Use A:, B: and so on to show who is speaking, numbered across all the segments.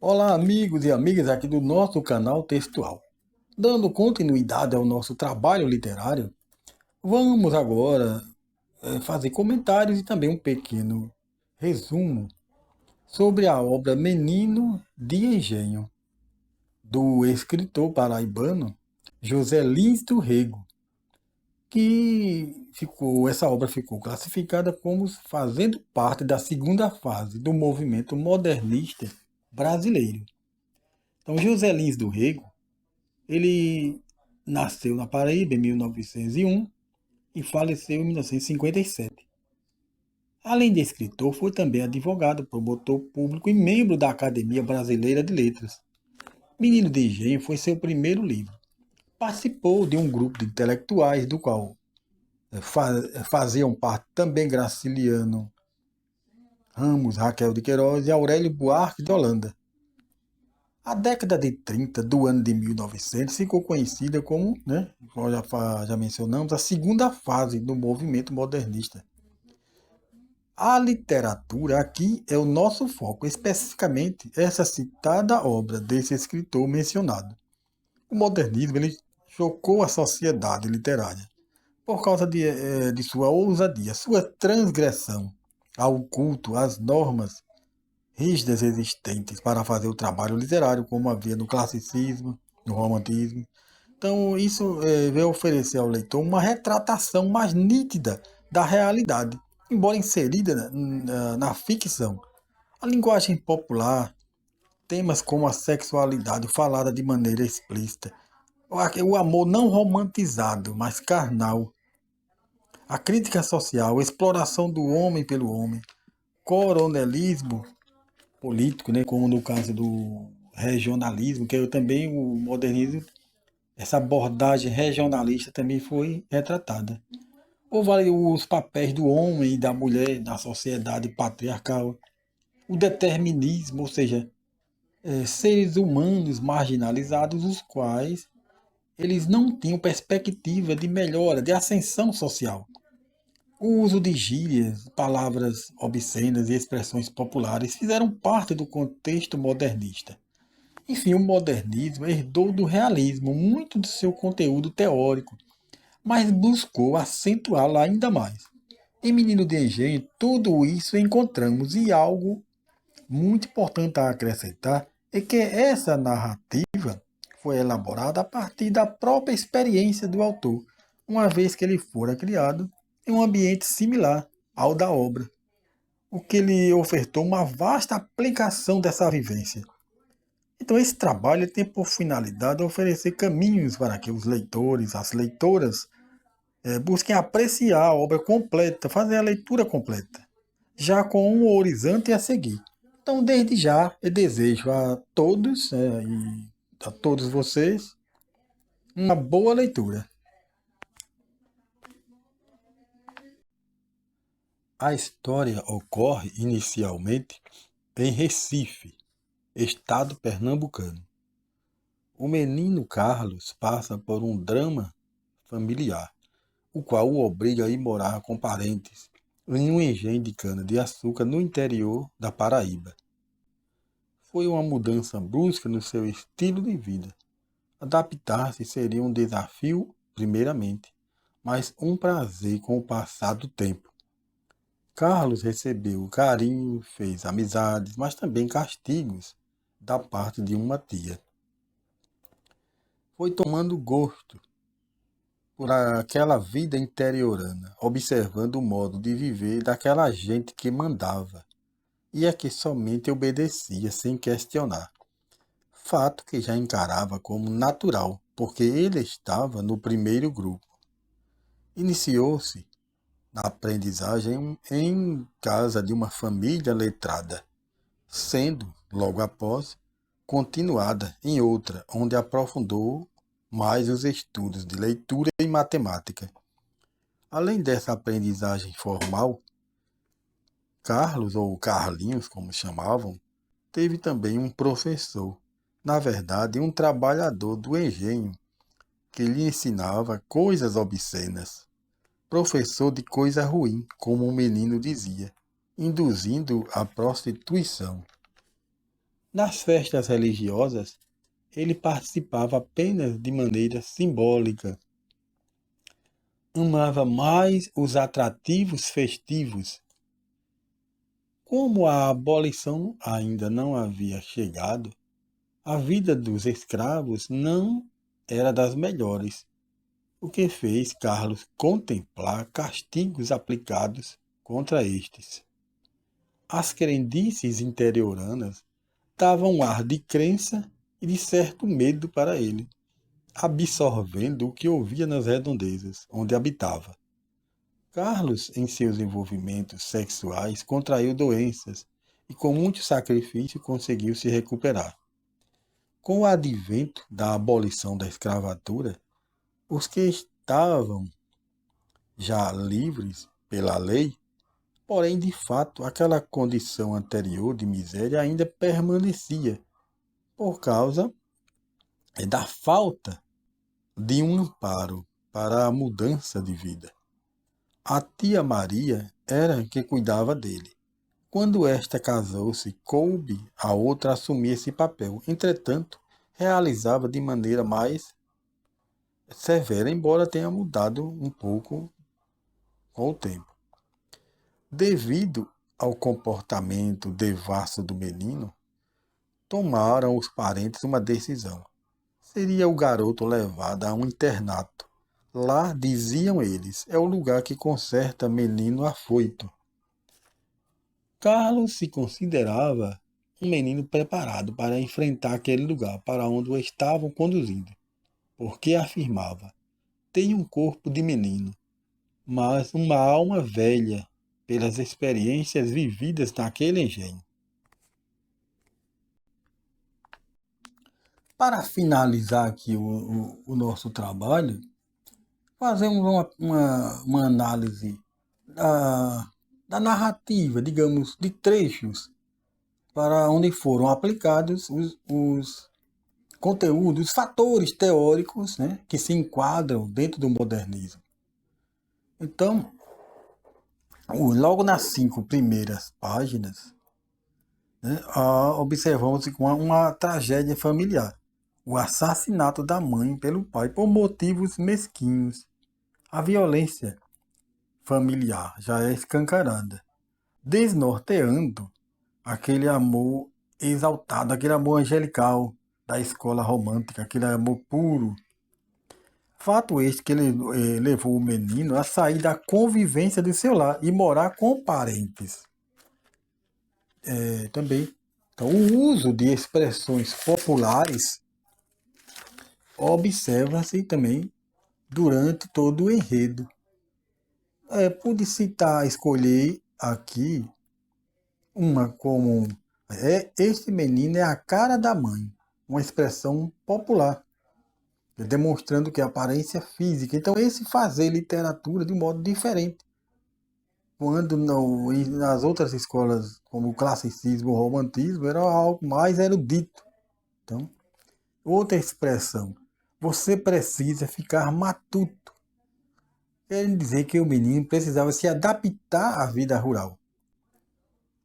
A: Olá, amigos e amigas aqui do nosso canal textual. Dando continuidade ao nosso trabalho literário, vamos agora fazer comentários e também um pequeno resumo sobre a obra Menino de Engenho, do escritor paraibano José Lins do Rego, essa obra ficou classificada como fazendo parte da segunda fase do movimento modernista brasileiro. Então, José Lins do Rego, ele nasceu na Paraíba em 1901 e faleceu em 1957. Além de escritor, foi também advogado, promotor público e membro da Academia Brasileira de Letras. Menino de Engenho foi seu primeiro livro. Participou de um grupo de intelectuais do qual faziam parte também Graciliano Ramos, Raquel de Queiroz e Aurélio Buarque de Holanda. A década de 30 do ano de 1900 ficou conhecida como, como já mencionamos, a segunda fase do movimento modernista. A literatura aqui é o nosso foco, especificamente essa citada obra desse escritor mencionado. O modernismo ele chocou a sociedade literária por causa de sua ousadia, sua transgressão ao culto, às normas rígidas existentes para fazer o trabalho literário, como havia no classicismo, no romantismo. Então, isso veio oferecer ao leitor uma retratação mais nítida da realidade, embora inserida na ficção. A linguagem popular, temas como a sexualidade falada de maneira explícita, o amor não romantizado, mas carnal, a crítica social, a exploração do homem pelo homem, coronelismo político, né, como no caso do regionalismo, que também o modernismo, essa abordagem regionalista também foi retratada. Houve ali os papéis do homem e da mulher na sociedade patriarcal, o determinismo, ou seja, seres humanos marginalizados, os quais eles não tinham perspectiva de melhora, de ascensão social. O uso de gírias, palavras obscenas e expressões populares fizeram parte do contexto modernista. Enfim, o modernismo herdou do realismo muito do seu conteúdo teórico, mas buscou acentuá-lo ainda mais. Em Menino de Engenho, tudo isso encontramos e algo muito importante a acrescentar é que essa narrativa foi elaborada a partir da própria experiência do autor, uma vez que ele fora criado em um ambiente similar ao da obra, o que lhe ofertou uma vasta aplicação dessa vivência. Então, esse trabalho tem por finalidade oferecer caminhos para que os leitores, as leitoras, busquem apreciar a obra completa, fazer a leitura completa, já com um horizonte a seguir. Então, desde já, eu desejo a todos e a todos vocês uma boa leitura. A história ocorre inicialmente em Recife, estado pernambucano. O menino Carlos passa por um drama familiar, o qual o obriga a ir morar com parentes em um engenho de cana-de-açúcar no interior da Paraíba. Foi uma mudança brusca no seu estilo de vida. Adaptar-se seria um desafio, primeiramente, mas um prazer com o passar do tempo. Carlos recebeu carinho, fez amizades, mas também castigos da parte de uma tia. Foi tomando gosto por aquela vida interiorana, observando o modo de viver daquela gente que mandava e a que somente obedecia sem questionar. Fato que já encarava como natural, porque ele estava no primeiro grupo. Iniciou-se na aprendizagem em casa de uma família letrada, sendo, logo após, continuada em outra, onde aprofundou mais os estudos de leitura e matemática. Além dessa aprendizagem formal, Carlos, ou Carlinhos, como chamavam, teve também um professor, na verdade, um trabalhador do engenho, que lhe ensinava coisas obscenas. Professor de coisa ruim, como o menino dizia, induzindo a prostituição. Nas festas religiosas, ele participava apenas de maneira simbólica. Amava mais os atrativos festivos. Como a abolição ainda não havia chegado, a vida dos escravos não era das melhores, o que fez Carlos contemplar castigos aplicados contra estes. As crendices interioranas davam um ar de crença e de certo medo para ele, absorvendo o que ouvia nas redondezas onde habitava. Carlos, em seus envolvimentos sexuais, contraiu doenças e, com muito sacrifício, conseguiu se recuperar. Com o advento da abolição da escravatura, os que estavam já livres pela lei, porém, de fato, aquela condição anterior de miséria ainda permanecia por causa da falta de um amparo para a mudança de vida. A tia Maria era que cuidava dele. Quando esta casou-se, coube a outra assumir esse papel. Entretanto, realizava de maneira mais severa, embora tenha mudado um pouco com o tempo. Devido ao comportamento devasso do menino, tomaram os parentes uma decisão. Seria o garoto levado a um internato. Lá, diziam eles, é o lugar que conserta menino afoito. Carlos se considerava um menino preparado para enfrentar aquele lugar para onde o estavam conduzindo, porque afirmava: tenho um corpo de menino, mas uma alma velha pelas experiências vividas naquele engenho. Para finalizar aqui o nosso trabalho, fazemos uma análise da narrativa, digamos, de trechos para onde foram aplicados os conteúdos, os fatores teóricos, né, que se enquadram dentro do modernismo. Então, logo nas 5 primeiras páginas, né, observamos uma tragédia familiar. O assassinato da mãe pelo pai por motivos mesquinhos. A violência familiar já é escancarada, desnorteando aquele amor exaltado, aquele amor angelical da escola romântica, aquele amor puro. Fato este que ele levou o menino a sair da convivência de seu lar e morar com parentes. Também. Então, o uso de expressões populares observa-se também durante todo o enredo. Pude citar, escolher aqui uma como este menino é a cara da mãe, uma expressão popular, demonstrando que a aparência física. Então, esse fazer literatura de um modo diferente. Quando nas outras escolas, como o classicismo, o romantismo, era algo mais erudito. Então, outra expressão, você precisa ficar matuto. Quer dizer que o menino precisava se adaptar à vida rural.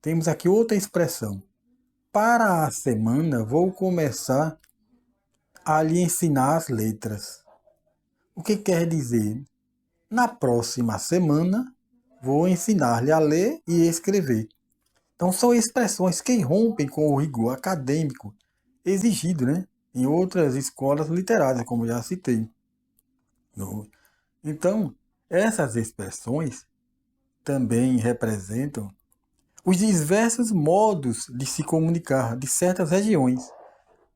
A: Temos aqui outra expressão. Para a semana, vou começar a lhe ensinar as letras. O que quer dizer? Na próxima semana, vou ensinar-lhe a ler e escrever. Então, são expressões que rompem com o rigor acadêmico exigido, né, em outras escolas literárias, como já citei. Então, essas expressões também representam os diversos modos de se comunicar de certas regiões.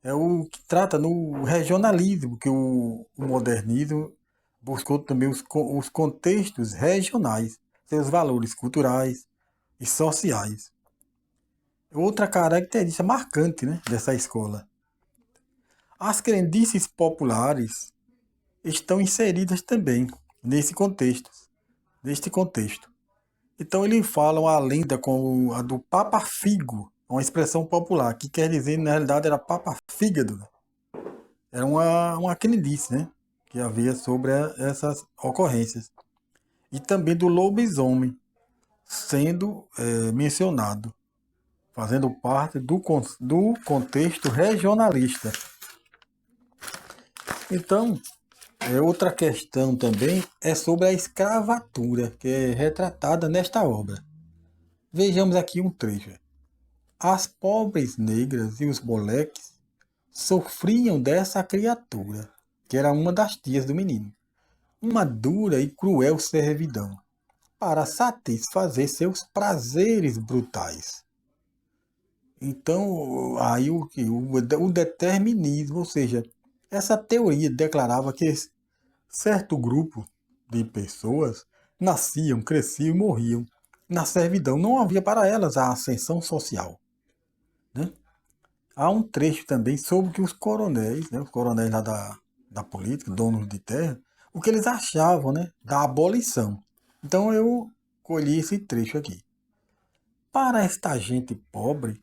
A: É o que trata no regionalismo, que o modernismo buscou também os contextos regionais, seus valores culturais e sociais. Outra característica marcante, né, dessa escola. As crendices populares estão inseridas também neste contexto. Então ele fala uma lenda como a do Papa Figo, uma expressão popular, que quer dizer, na realidade, era Papa Fígado. Era uma crendice, né, que havia sobre essas ocorrências. E também do lobisomem sendo mencionado. fazendo parte do contexto regionalista. Então, outra questão também é sobre a escravatura, que é retratada nesta obra. Vejamos aqui um trecho. As pobres negras e os moleques sofriam dessa criatura, que era uma das tias do menino, uma dura e cruel servidão, para satisfazer seus prazeres brutais. Então, aí o determinismo, ou seja, essa teoria declarava que certo grupo de pessoas nasciam, cresciam e morriam na servidão. Não havia para elas a ascensão social. Né? Há um trecho também sobre que os coronéis, né, os coronéis lá da política, donos de terra, o que eles achavam, né, da abolição. Então eu colhi esse trecho aqui. Para esta gente pobre,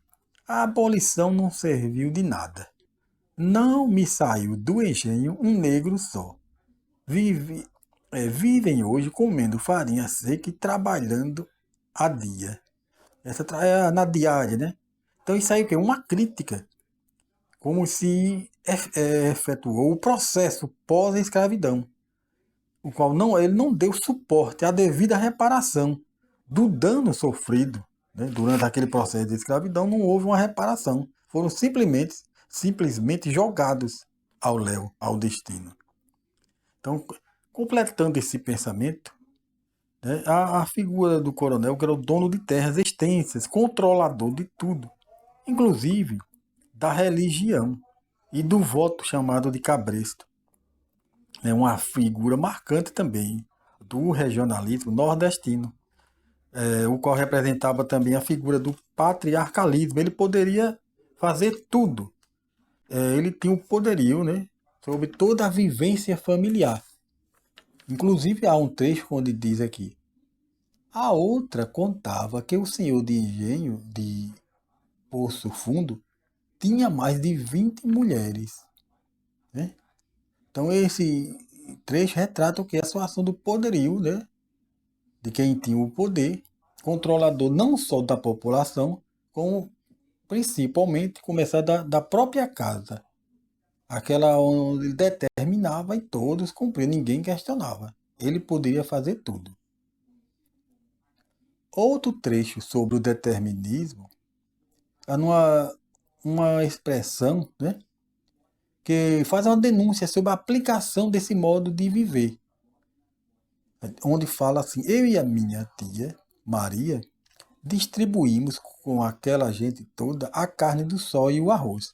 A: a abolição não serviu de nada. Não me saiu do engenho um negro só. Vive, vivem hoje comendo farinha seca e trabalhando a dia. Essa é na diária, né? Então isso aí é o quê? Uma crítica. Como se efetuou o processo pós-escravidão, o qual ele não deu suporte à devida reparação do dano sofrido. Né? Durante aquele processo de escravidão não houve uma reparação. Foram simplesmente jogados ao léu, ao destino. Então, completando esse pensamento, né, a figura do coronel, que era o dono de terras extensas, controlador de tudo, inclusive da religião e do voto chamado de cabresto. É uma figura marcante também do regionalismo nordestino, o qual representava também a figura do patriarcalismo. Ele poderia fazer tudo. Ele tinha o poderio, né, sobre toda a vivência familiar. Inclusive há um trecho onde diz aqui: a outra contava que o senhor de engenho de Poço Fundo tinha mais de 20 mulheres. Né? Então esse trecho retrata o que? A situação do poderio, né? De quem tinha o poder, controlador não só da população, como principalmente começar da própria casa. Aquela onde ele determinava e todos cumpriam, ninguém questionava. Ele poderia fazer tudo. Outro trecho sobre o determinismo é uma expressão, né, que faz uma denúncia sobre a aplicação desse modo de viver. Onde fala assim: eu e a minha tia, Maria, distribuímos com aquela gente toda a carne do sol e o arroz.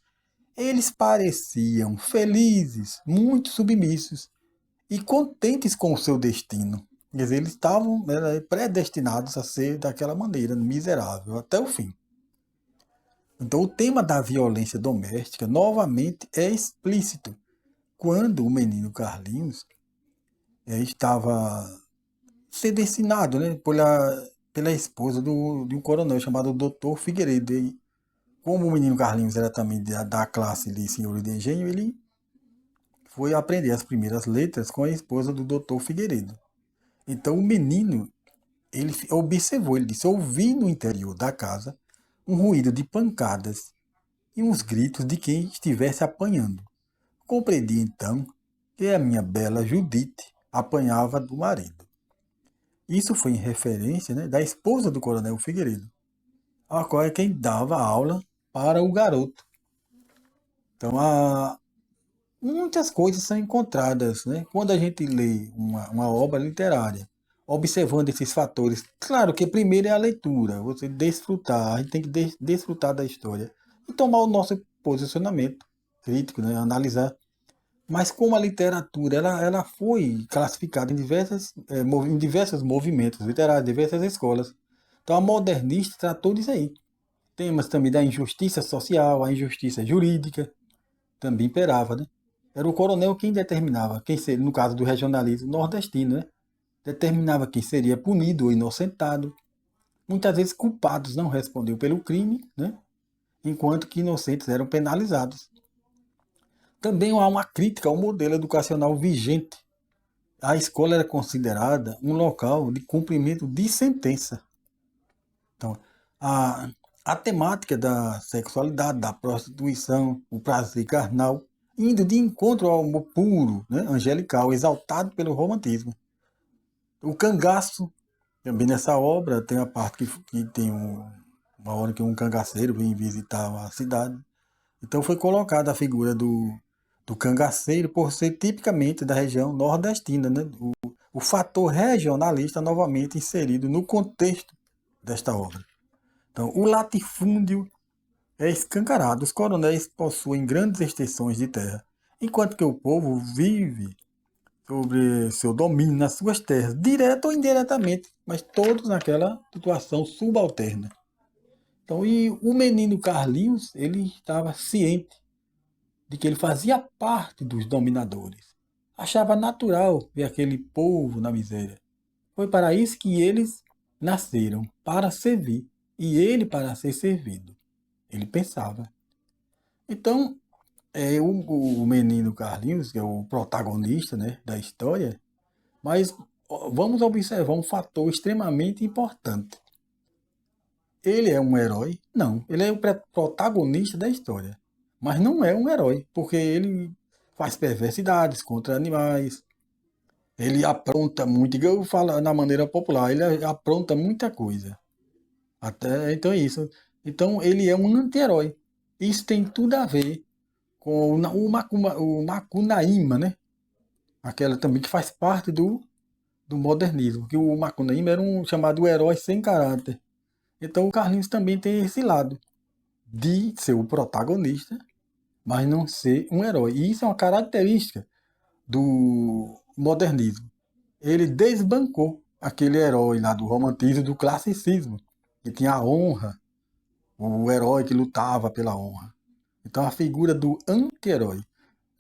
A: Eles pareciam felizes, muito submissos e contentes com o seu destino. Quer dizer, eles estavam predestinados a ser daquela maneira, miserável, até o fim. Então, o tema da violência doméstica, novamente, é explícito. Quando o menino Carlinhos estava sendo ensinado, né, pela esposa de um coronel chamado Dr. Figueiredo. E como o menino Carlinhos era também da classe de senhor de engenho, ele foi aprender as primeiras letras com a esposa do Dr. Figueiredo. Então o menino, ele observou, ele disse: ouvi no interior da casa um ruído de pancadas e uns gritos de quem estivesse apanhando. Compreendi então que a minha bela Judite apanhava do marido. Isso foi em referência, né, da esposa do coronel Figueiredo, a qual é quem dava aula para o garoto. Então, muitas coisas são encontradas, né? Quando a gente lê uma obra literária, observando esses fatores. Claro que primeiro é a leitura, você desfrutar, a gente tem que desfrutar da história e tomar o nosso posicionamento crítico, né? Analisar. Mas como a literatura ela foi classificada em diversos movimentos literários, diversas escolas. Então a modernista tratou disso aí. Temas também da injustiça social, a injustiça jurídica, também imperava, né? Era o coronel quem determinava, quem seria, no caso do regionalismo nordestino, né? Determinava quem seria punido ou inocentado. Muitas vezes culpados não respondiam pelo crime, né? Enquanto que inocentes eram penalizados. Também há uma crítica ao modelo educacional vigente. A escola era considerada um local de cumprimento de sentença. Então, a temática da sexualidade, da prostituição, o prazer carnal, indo de encontro ao amor puro, né, angelical, exaltado pelo romantismo. O cangaço, também nessa obra, tem a parte que tem uma hora que um cangaceiro vem visitar a cidade. Então foi colocada a figura do cangaceiro por ser tipicamente da região nordestina, né? O fator regionalista novamente inserido no contexto desta obra. Então, o latifúndio é escancarado. Os coronéis possuem grandes extensões de terra, enquanto que o povo vive sobre seu domínio nas suas terras, direto ou indiretamente, mas todos naquela situação subalterna. Então, e o menino Carlinhos, ele estava ciente de que ele fazia parte dos dominadores. Achava natural ver aquele povo na miséria. Foi para isso que eles nasceram, para servir, e ele para ser servido. Ele pensava. Então, o menino Carlinhos, que é o protagonista, né, da história, mas vamos observar um fator extremamente importante. Ele é um herói? Não. Ele é o protagonista da história. Mas não é um herói, porque ele faz perversidades contra animais. Ele apronta muito, igual eu falo na maneira popular, ele apronta muita coisa. Até, então é isso. Então ele é um anti-herói. Isso tem tudo a ver com o Macunaíma, né? Aquela também que faz parte do modernismo. Que o Macunaíma era um chamado herói sem caráter. Então o Carlinhos também tem esse lado de ser o protagonista, mas não ser um herói. E isso é uma característica do modernismo. Ele desbancou aquele herói lá do romantismo, do classicismo, que tinha a honra, o herói que lutava pela honra. Então a figura do anti-herói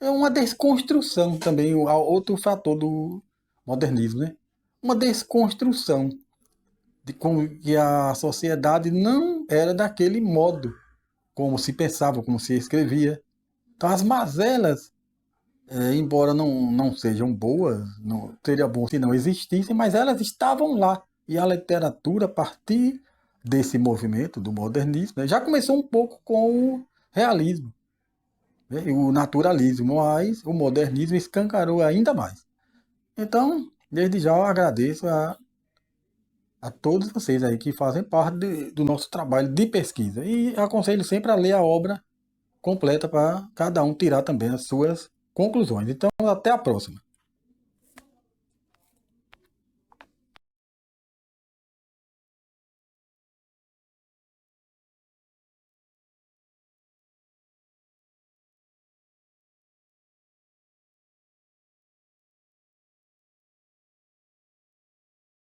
A: é uma desconstrução também, outro fator do modernismo, né? Uma desconstrução de como que a sociedade não era daquele modo, como se pensava, como se escrevia. Então as mazelas, embora não sejam boas, não seria bom se não existissem, mas elas estavam lá. E a literatura, a partir desse movimento do modernismo, né, já começou um pouco com o realismo, né, e o naturalismo, mas o modernismo escancarou ainda mais. Então, desde já eu agradeço a todos vocês aí que fazem parte do nosso trabalho de pesquisa. E aconselho sempre a ler a obra completa para cada um tirar também as suas conclusões. Então, até a próxima.